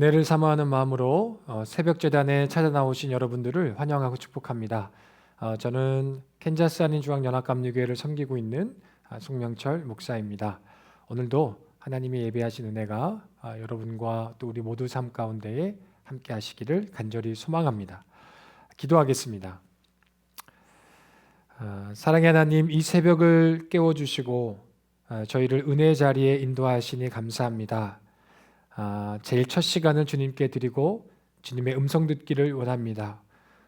은혜를 사모하는 마음으로 새벽 제단에 찾아 나오신 여러분들을 환영하고 축복합니다. 저는 캔자스 한인중앙연합감리교회를 섬기고 있는 송명철 목사입니다. 오늘도 하나님이 예배하신 은혜가 여러분과 또 우리 모두 삶 가운데에 함께 하시기를 간절히 소망합니다. 기도하겠습니다. 사랑의 하나님, 이 새벽을 깨워주시고 저희를 은혜의 자리에 인도하시니 감사합니다. 제일 첫 시간을 주님께 드리고 주님의 음성 듣기를 원합니다.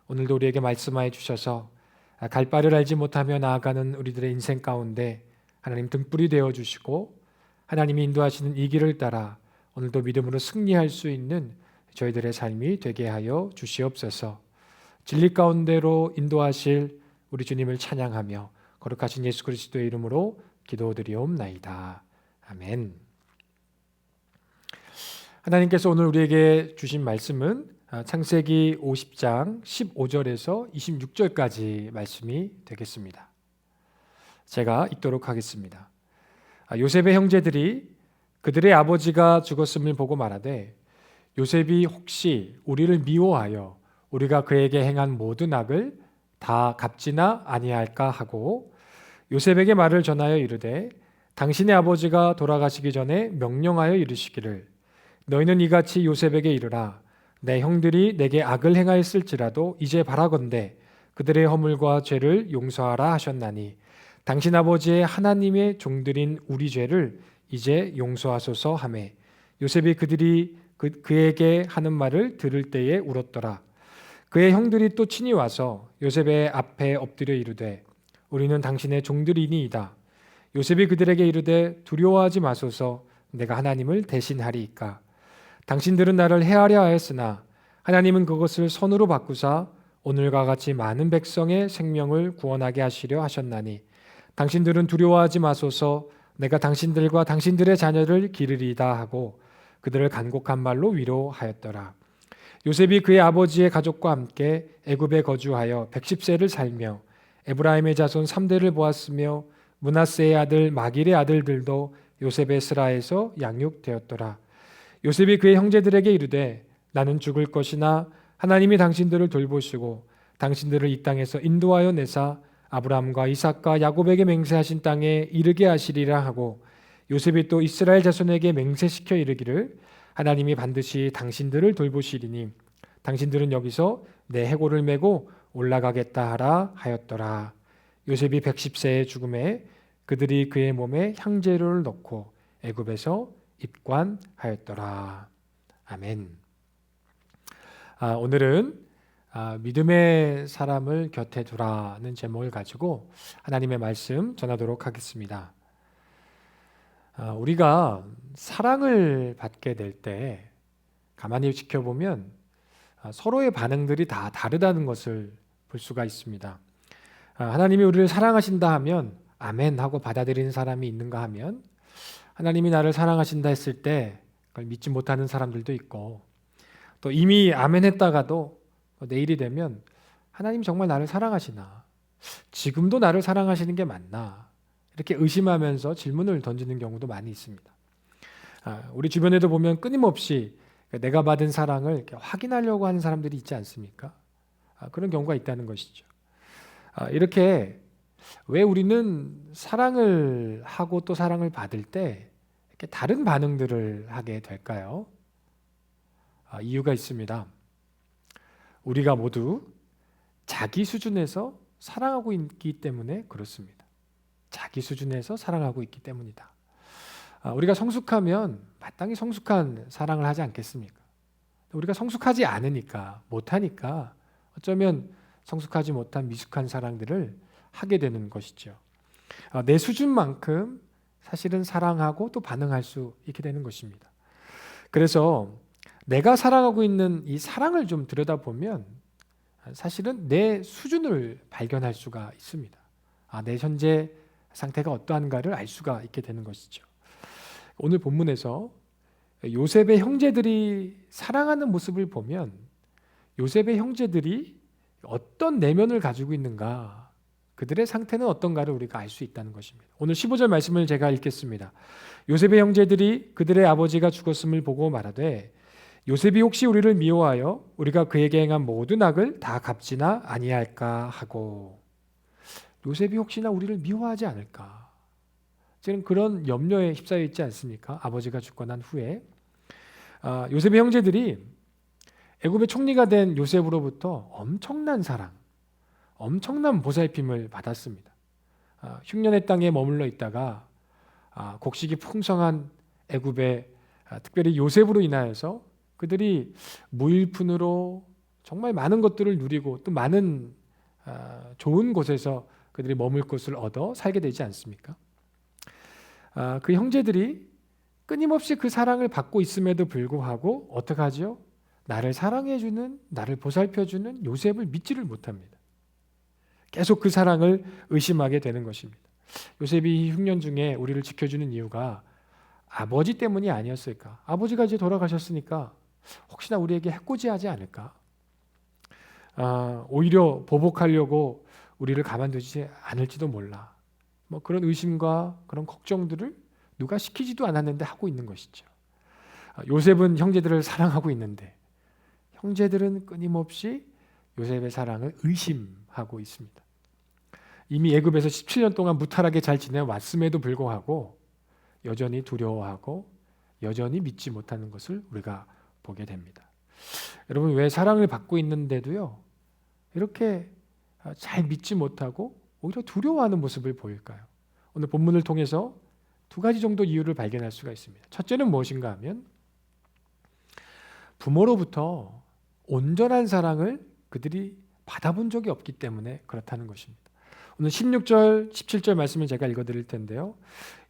오늘도 우리에게 말씀하여 주셔서 갈 바를 알지 못하며 나아가는 우리들의 인생 가운데 하나님 등불이 되어주시고 하나님이 인도하시는 이 길을 따라 오늘도 믿음으로 승리할 수 있는 저희들의 삶이 되게 하여 주시옵소서. 진리 가운데로 인도하실 우리 주님을 찬양하며 거룩하신 예수 그리스도의 이름으로 기도드리옵나이다. 아멘. 하나님께서 오늘 우리에게 주신 말씀은 창세기 50장 15절에서 26절까지 말씀이 되겠습니다. 제가 읽도록 하겠습니다. 요셉의 형제들이 그들의 아버지가 죽었음을 보고 말하되 요셉이 혹시 우리를 미워하여 우리가 그에게 행한 모든 악을 다 갚지나 아니할까 하고 요셉에게 말을 전하여 이르되 당신의 아버지가 돌아가시기 전에 명령하여 이르시기를 너희는 이같이 요셉에게 이르라. 내 형들이 내게 악을 행하였을지라도 이제 바라건대 그들의 허물과 죄를 용서하라 하셨나니 당신 아버지의 하나님의 종들인 우리 죄를 이제 용서하소서 하매 요셉이 그들이 그에게 하는 말을 들을 때에 울었더라. 그의 형들이 또 친히 와서 요셉의 앞에 엎드려 이르되 우리는 당신의 종들이니이다. 요셉이 그들에게 이르되 두려워하지 마소서. 내가 하나님을 대신하리이까. 당신들은 나를 해하려 하였으나 하나님은 그것을 선으로 바꾸사 오늘과 같이 많은 백성의 생명을 구원하게 하시려 하셨나니 당신들은 두려워하지 마소서. 내가 당신들과 당신들의 자녀를 기르리이다 하고 그들을 간곡한 말로 위로하였더라. 요셉이 그의 아버지의 가족과 함께 애굽에 거주하여 110세를 살며 에브라임의 자손 3대를 보았으며 므낫세의 아들 마길의 아들들도 요셉의 스라에서 양육되었더라. 요셉이 그의 형제들에게 이르되 나는 죽을 것이나 하나님이 당신들을 돌보시고 당신들을 이 땅에서 인도하여 내사 아브라함과 이삭과 야곱에게 맹세하신 땅에 이르게 하시리라 하고 요셉이 또 이스라엘 자손에게 맹세시켜 이르기를 하나님이 반드시 당신들을 돌보시리니 당신들은 여기서 내 해골을 메고 올라가겠다 하라 하였더라. 요셉이 110세의 죽음에 그들이 그의 몸에 향재료를 넣고 애굽에서 입관하였더라. 아멘. 오늘은 믿음의 사람을 곁에 두라는 제목을 가지고 하나님의 말씀 전하도록 하겠습니다. 우리가 사랑을 받게 될 때 가만히 지켜보면 서로의 반응들이 다 다르다는 것을 볼 수가 있습니다. 하나님이 우리를 사랑하신다 하면 아멘 하고 받아들이는 사람이 있는가 하면 하나님이 나를 사랑하신다 했을 때 그걸 믿지 못하는 사람들도 있고 또 이미 아멘 했다가도 내일이 되면 하나님 정말 나를 사랑하시나? 지금도 나를 사랑하시는 게 맞나? 이렇게 의심하면서 질문을 던지는 경우도 많이 있습니다. 우리 주변에도 보면 끊임없이 내가 받은 사랑을 이렇게 확인하려고 하는 사람들이 있지 않습니까? 그런 경우가 있다는 것이죠. 이렇게 왜 우리는 사랑을 하고 또 사랑을 받을 때 이렇게 다른 반응들을 하게 될까요? 이유가 있습니다. 우리가 모두 자기 수준에서 사랑하고 있기 때문에 그렇습니다. 자기 수준에서 사랑하고 있기 때문이다. 우리가 성숙하면 마땅히 성숙한 사랑을 하지 않겠습니까? 우리가 성숙하지 않으니까, 못하니까 어쩌면 성숙하지 못한 미숙한 사랑들을 하게 되는 것이죠. 내 수준만큼 사실은 사랑하고 또 반응할 수 있게 되는 것입니다. 그래서 내가 사랑하고 있는 이 사랑을 좀 들여다보면 사실은 내 수준을 발견할 수가 있습니다. 내 현재 상태가 어떠한가를 알 수가 있게 되는 것이죠. 오늘 본문에서 요셉의 형제들이 사랑하는 모습을 보면 요셉의 형제들이 어떤 내면을 가지고 있는가, 그들의 상태는 어떤가를 우리가 알 수 있다는 것입니다. 오늘 15절 말씀을 제가 읽겠습니다. 요셉의 형제들이 그들의 아버지가 죽었음을 보고 말하되 요셉이 혹시 우리를 미워하여 우리가 그에게 행한 모든 악을 다 갚지나 아니할까 하고, 요셉이 혹시나 우리를 미워하지 않을까, 지금 그런 염려에 휩싸여 있지 않습니까? 아버지가 죽고 난 후에 요셉의 형제들이 애굽의 총리가 된 요셉으로부터 엄청난 사랑, 엄청난 보살핌을 받았습니다. 흉년의 땅에 머물러 있다가 곡식이 풍성한 애굽에 특별히 요셉으로 인하여서 그들이 무일푼으로 정말 많은 것들을 누리고 또 많은 좋은 곳에서 그들이 머물 곳을 얻어 살게 되지 않습니까? 그 형제들이 끊임없이 그 사랑을 받고 있음에도 불구하고 어떻게 하죠? 나를 사랑해주는, 나를 보살펴주는 요셉을 믿지를 못합니다. 계속 그 사랑을 의심하게 되는 것입니다. 요셉이 흉년 중에 우리를 지켜주는 이유가 아버지 때문이 아니었을까? 아버지가 이제 돌아가셨으니까 혹시나 우리에게 해코지하지 않을까? 오히려 보복하려고 우리를 가만두지 않을지도 몰라. 뭐 그런 의심과 그런 걱정들을 누가 시키지도 않았는데 하고 있는 것이죠. 요셉은 형제들을 사랑하고 있는데 형제들은 끊임없이 요셉의 사랑을 의심하고 있습니다. 이미 애굽에서 17년 동안 무탈하게 잘 지내왔음에도 불구하고 여전히 두려워하고 여전히 믿지 못하는 것을 우리가 보게 됩니다. 여러분, 왜 사랑을 받고 있는데도요 이렇게 잘 믿지 못하고 오히려 두려워하는 모습을 보일까요? 오늘 본문을 통해서 두 가지 정도 이유를 발견할 수가 있습니다. 첫째는 무엇인가 하면 부모로부터 온전한 사랑을 그들이 받아본 적이 없기 때문에 그렇다는 것입니다. 오늘 16절, 17절 말씀을 제가 읽어드릴 텐데요.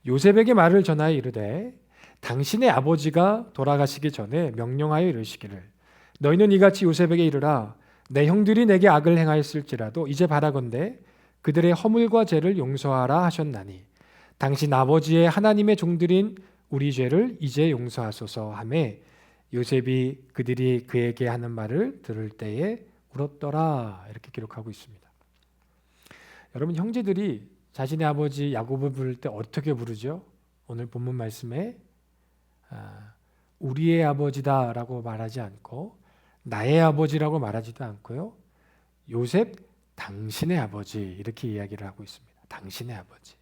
요셉에게 말을 전하여 이르되 당신의 아버지가 돌아가시기 전에 명령하여 이르시기를 너희는 이같이 요셉에게 이르라 내 형들이 내게 악을 행하였을지라도 이제 바라건대 그들의 허물과 죄를 용서하라 하셨나니 당신 아버지의 하나님의 종들인 우리 죄를 이제 용서하소서 하매 요셉이 그들이 그에게 하는 말을 들을 때에 울었더라. 이렇게 기록하고 있습니다. 여러분, 형제들이 자신의 아버지 야곱을 부를 때 어떻게 부르죠? 오늘 본문 말씀에 우리의 아버지다라고 말하지 않고 나의 아버지라고 말하지도 않고요. 요셉 당신의 아버지 이렇게 이야기를 하고 있습니다. 당신의 아버지.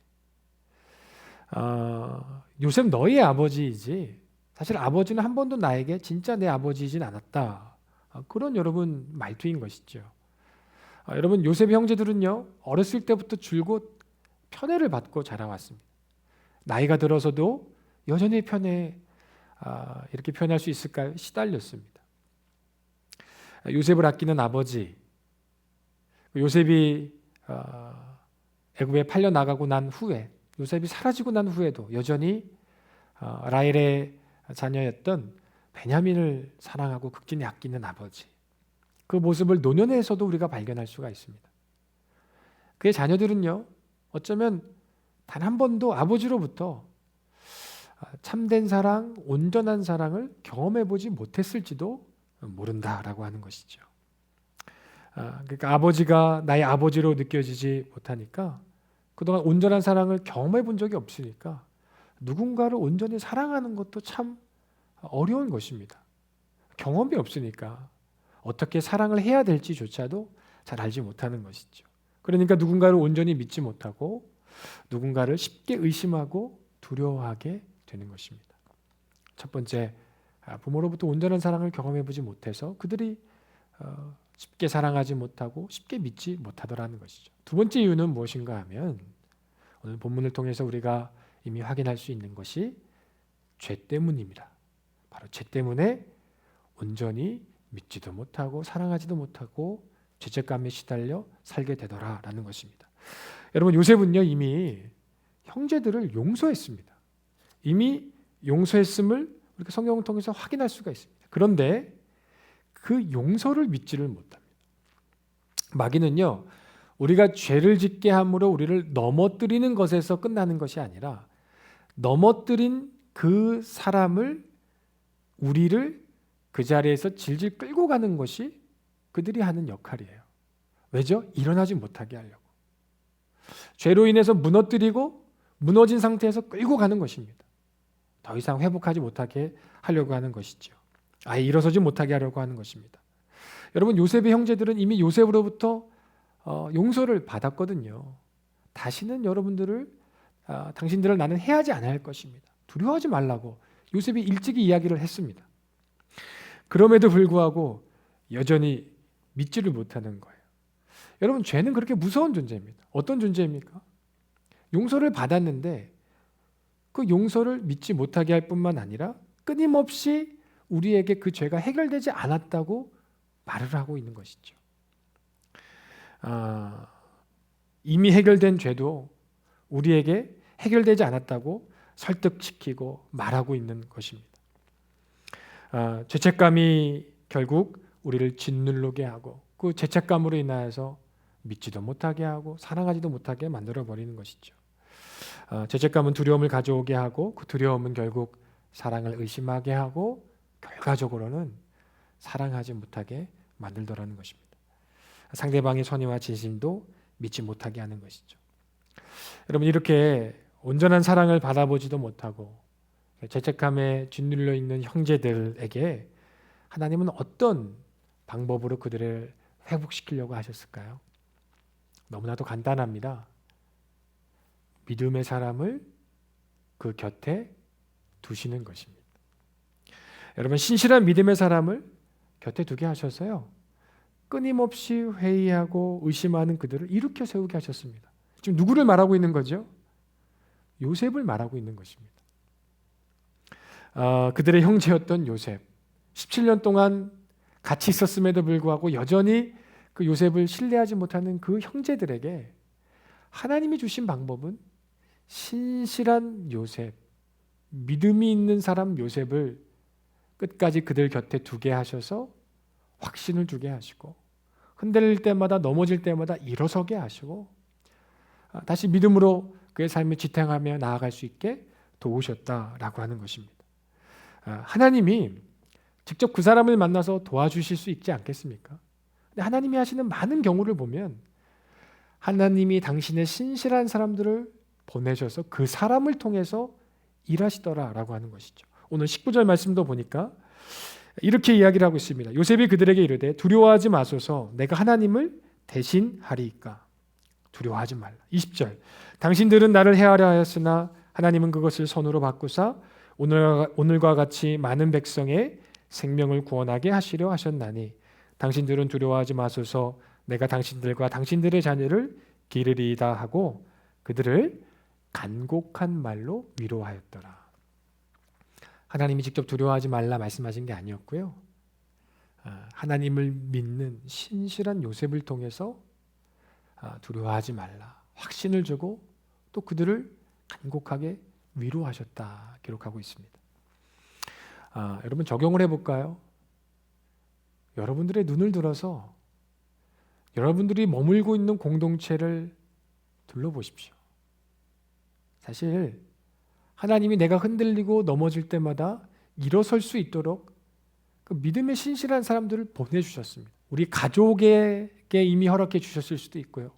요셉 너의 아버지이지 사실 아버지는 한 번도 나에게 진짜 내 아버지이진 않았다. 그런 여러분 말투인 것이죠. 여러분, 요셉의 형제들은요 어렸을 때부터 줄곧 편애를 받고 자라왔습니다. 나이가 들어서도 여전히 편애, 이렇게 표현할 수 있을까요? 시달렸습니다. 요셉을 아끼는 아버지, 요셉이 애굽에 팔려 나가고 난 후에, 요셉이 사라지고 난 후에도 여전히 라헬의 자녀였던 베냐민을 사랑하고 극진히 아끼는 아버지, 그 모습을 노년에서도 우리가 발견할 수가 있습니다. 그의 자녀들은요 어쩌면 단 한 번도 아버지로부터 참된 사랑, 온전한 사랑을 경험해보지 못했을지도 모른다라고 하는 것이죠. 그러니까 아버지가 나의 아버지로 느껴지지 못하니까 그동안 온전한 사랑을 경험해본 적이 없으니까 누군가를 온전히 사랑하는 것도 참 어려운 것입니다. 경험이 없으니까 어떻게 사랑을 해야 될지조차도 잘 알지 못하는 것이죠. 그러니까 누군가를 온전히 믿지 못하고 누군가를 쉽게 의심하고 두려워하게 되는 것입니다. 첫 번째, 부모로부터 온전한 사랑을 경험해보지 못해서 그들이 쉽게 사랑하지 못하고 쉽게 믿지 못하더라는 것이죠. 두 번째 이유는 무엇인가 하면 오늘 본문을 통해서 우리가 이미 확인할 수 있는 것이 죄 때문입니다. 바로 죄 때문에 온전히 믿지도 못하고 사랑하지도 못하고 죄책감에 시달려 살게 되더라라는 것입니다. 여러분, 요셉은요 이미 형제들을 용서했습니다. 이미 용서했음을 우리가 성경을 통해서 확인할 수가 있습니다. 그런데 그 용서를 믿지를 못합니다. 마귀는요 우리가 죄를 짓게 함으로 우리를 넘어뜨리는 것에서 끝나는 것이 아니라 넘어뜨린 그 사람을, 우리를 그 자리에서 질질 끌고 가는 것이 그들이 하는 역할이에요. 왜죠? 일어나지 못하게 하려고. 죄로 인해서 무너뜨리고 무너진 상태에서 끌고 가는 것입니다. 더 이상 회복하지 못하게 하려고 하는 것이죠. 아예 일어서지 못하게 하려고 하는 것입니다. 여러분, 요셉의 형제들은 이미 요셉으로부터 용서를 받았거든요. 다시는 당신들을 나는 해하지 않을 것입니다. 두려워하지 말라고 요셉이 일찍이 이야기를 했습니다. 그럼에도 불구하고 여전히 믿지를 못하는 거예요. 여러분, 죄는 그렇게 무서운 존재입니다. 어떤 존재입니까? 용서를 받았는데 그 용서를 믿지 못하게 할 뿐만 아니라 끊임없이 우리에게 그 죄가 해결되지 않았다고 말을 하고 있는 것이죠. 이미 해결된 죄도 우리에게 해결되지 않았다고 설득시키고 말하고 있는 것입니다. 죄책감이 결국 우리를 짓누르게 하고 그 죄책감으로 인하여서 믿지도 못하게 하고 사랑하지도 못하게 만들어버리는 것이죠. 죄책감은 두려움을 가져오게 하고 그 두려움은 결국 사랑을 의심하게 하고 결과적으로는 사랑하지 못하게 만들더라는 것입니다. 상대방의 선의와 진심도 믿지 못하게 하는 것이죠. 여러분, 이렇게 온전한 사랑을 받아보지도 못하고 죄책감에 짓눌려 있는 형제들에게 하나님은 어떤 방법으로 그들을 회복시키려고 하셨을까요? 너무나도 간단합니다. 믿음의 사람을 그 곁에 두시는 것입니다. 여러분, 신실한 믿음의 사람을 곁에 두게 하셔서요, 끊임없이 회의하고 의심하는 그들을 일으켜 세우게 하셨습니다. 지금 누구를 말하고 있는 거죠? 요셉을 말하고 있는 것입니다. 그들의 형제였던 요셉, 17년 동안 같이 있었음에도 불구하고 여전히 그 요셉을 신뢰하지 못하는 그 형제들에게 하나님이 주신 방법은 신실한 요셉, 믿음이 있는 사람 요셉을 끝까지 그들 곁에 두게 하셔서 확신을 주게 하시고 흔들릴 때마다 넘어질 때마다 일어서게 하시고 다시 믿음으로 그의 삶을 지탱하며 나아갈 수 있게 도우셨다라고 하는 것입니다. 하나님이 직접 그 사람을 만나서 도와주실 수 있지 않겠습니까? 근데 하나님이 하시는 많은 경우를 보면 하나님이 당신의 신실한 사람들을 보내셔서 그 사람을 통해서 일하시더라라고 하는 것이죠. 오늘 19절 말씀도 보니까 이렇게 이야기를 하고 있습니다. 요셉이 그들에게 이르되 두려워하지 마소서 내가 하나님을 대신하리이까. 두려워하지 말라. 20절 당신들은 나를 해하려 하였으나 하나님은 그것을 선으로 바꾸사 오늘과 같이 많은 백성의 생명을 구원하게 하시려 하셨나니 당신들은 두려워하지 마소서 내가 당신들과 당신들의 자녀를 기르리이다 하고 그들을 간곡한 말로 위로하였더라. 하나님이 직접 두려워하지 말라 말씀하신 게 아니었고요. 하나님을 믿는 신실한 요셉을 통해서 두려워하지 말라 확신을 주고 또 그들을 간곡하게 위로하셨다 기록하고 있습니다. 여러분, 적용을 해볼까요? 여러분들의 눈을 들어서 여러분들이 머물고 있는 공동체를 둘러보십시오. 사실 하나님이 내가 흔들리고 넘어질 때마다 일어설 수 있도록 그 믿음의 신실한 사람들을 보내주셨습니다. 우리 가족에게 이미 허락해 주셨을 수도 있고요.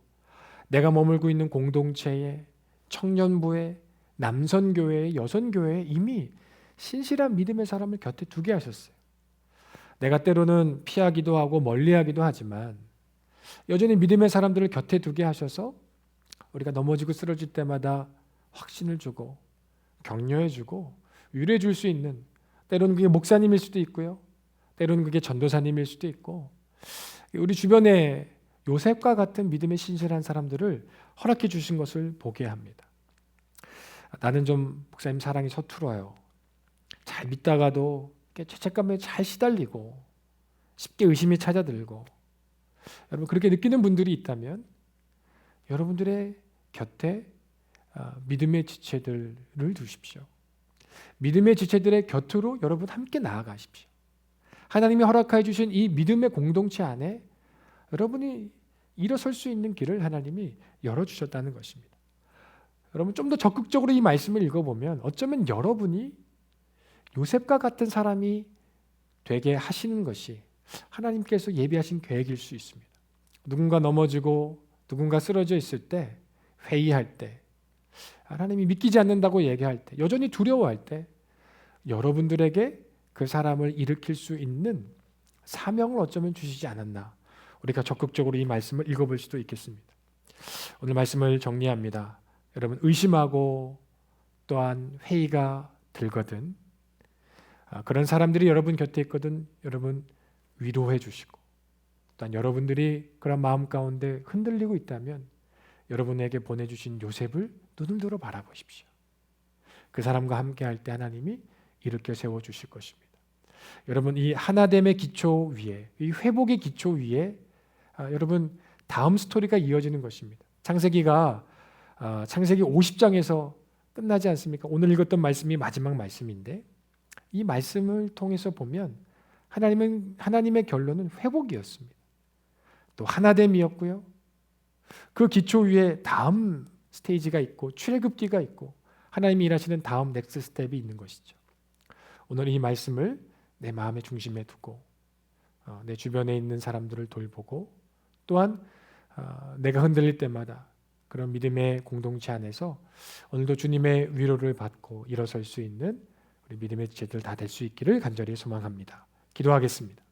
내가 머물고 있는 공동체에, 청년부에, 남선교회에, 여선교회에 이미 신실한 믿음의 사람을 곁에 두게 하셨어요. 내가 때로는 피하기도 하고 멀리하기도 하지만 여전히 믿음의 사람들을 곁에 두게 하셔서 우리가 넘어지고 쓰러질 때마다 확신을 주고 격려해주고 위로해줄 수 있는, 때로는 그게 목사님일 수도 있고요. 때로는 그게 전도사님일 수도 있고 우리 주변에 요셉과 같은 믿음의 신실한 사람들을 허락해 주신 것을 보게 합니다. 나는 좀 목사님 사랑이 서툴어요. 잘 믿다가도 죄책감에 잘 시달리고 쉽게 의심이 찾아들고 여러분 그렇게 느끼는 분들이 있다면 여러분들의 곁에 믿음의 지체들을 두십시오. 믿음의 지체들의 곁으로 여러분 함께 나아가십시오. 하나님이 허락해 주신 이 믿음의 공동체 안에 여러분이 일어설 수 있는 길을 하나님이 열어주셨다는 것입니다. 여러분 좀 더 적극적으로 이 말씀을 읽어보면 어쩌면 여러분이 요셉과 같은 사람이 되게 하시는 것이 하나님께서 예비하신 계획일 수 있습니다. 누군가 넘어지고 누군가 쓰러져 있을 때, 회의할 때, 하나님이 믿기지 않는다고 얘기할 때, 여전히 두려워할 때 여러분들에게 그 사람을 일으킬 수 있는 사명을 어쩌면 주시지 않았나. 우리가 적극적으로 이 말씀을 읽어볼 수도 있겠습니다. 오늘 말씀을 정리합니다. 여러분, 의심하고 또한 회의가 들거든, 그런 사람들이 여러분 곁에 있거든 여러분 위로해 주시고, 또한 여러분들이 그런 마음 가운데 흔들리고 있다면 여러분에게 보내주신 요셉을 눈을 들어 바라보십시오. 그 사람과 함께 할 때 하나님이 일으켜 세워주실 것입니다. 여러분, 이 하나됨의 기초 위에, 이 회복의 기초 위에 여러분 다음 스토리가 이어지는 것입니다. 창세기가 창세기 50장에서 끝나지 않습니까? 오늘 읽었던 말씀이 마지막 말씀인데, 이 말씀을 통해서 보면 하나님의 결론은 회복이었습니다. 또 하나됨이었고요. 그 기초 위에 다음 스테이지가 있고 출애굽기가 있고 하나님이 일하시는 다음 넥스트 스텝이 있는 것이죠. 오늘 이 말씀을 내 마음의 중심에 두고 내 주변에 있는 사람들을 돌보고, 또한 내가 흔들릴 때마다 그런 믿음의 공동체 안에서 오늘도 주님의 위로를 받고 일어설 수 있는 우리 믿음의 지체들 다 될 수 있기를 간절히 소망합니다. 기도하겠습니다.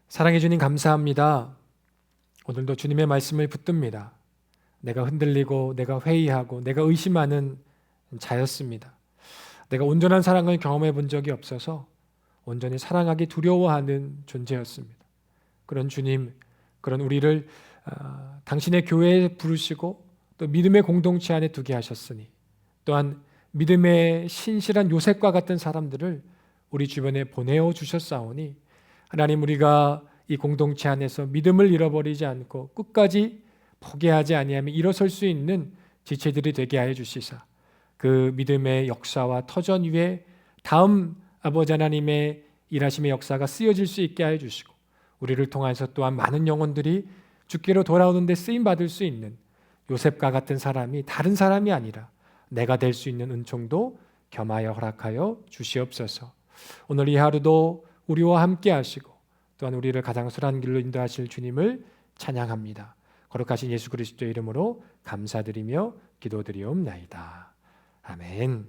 사랑해 주님, 감사합니다. 오늘도 주님의 말씀을 붙듭니다. 내가 흔들리고 내가 회의하고 내가 의심하는 자였습니다. 내가 온전한 사랑을 경험해 본 적이 없어서 온전히 사랑하기 두려워하는 존재였습니다. 그런 주님, 그런 우리를 당신의 교회에 부르시고 또 믿음의 공동체 안에 두게 하셨으니, 또한 믿음의 신실한 요셉과 같은 사람들을 우리 주변에 보내어 주셨사오니, 하나님, 우리가 이 공동체 안에서 믿음을 잃어버리지 않고 끝까지 포기하지 아니하며 일어설 수 있는 지체들이 되게 하여 주시사, 그 믿음의 역사와 터전 위에 다음 아버지 하나님의 일하심의 역사가 쓰여질 수 있게 하여 주시고, 우리를 통해서 또한 많은 영혼들이 주께로 돌아오는 데 쓰임 받을 수 있는 요셉과 같은 사람이 다른 사람이 아니라 내가 될 수 있는 은총도 겸하여 허락하여 주시옵소서. 오늘 이 하루도 우리와 함께 하시고 또한 우리를 가장 선한 길로 인도하실 주님을 찬양합니다. 거룩하신 예수 그리스도의 이름으로 감사드리며 기도드리옵나이다. 아멘.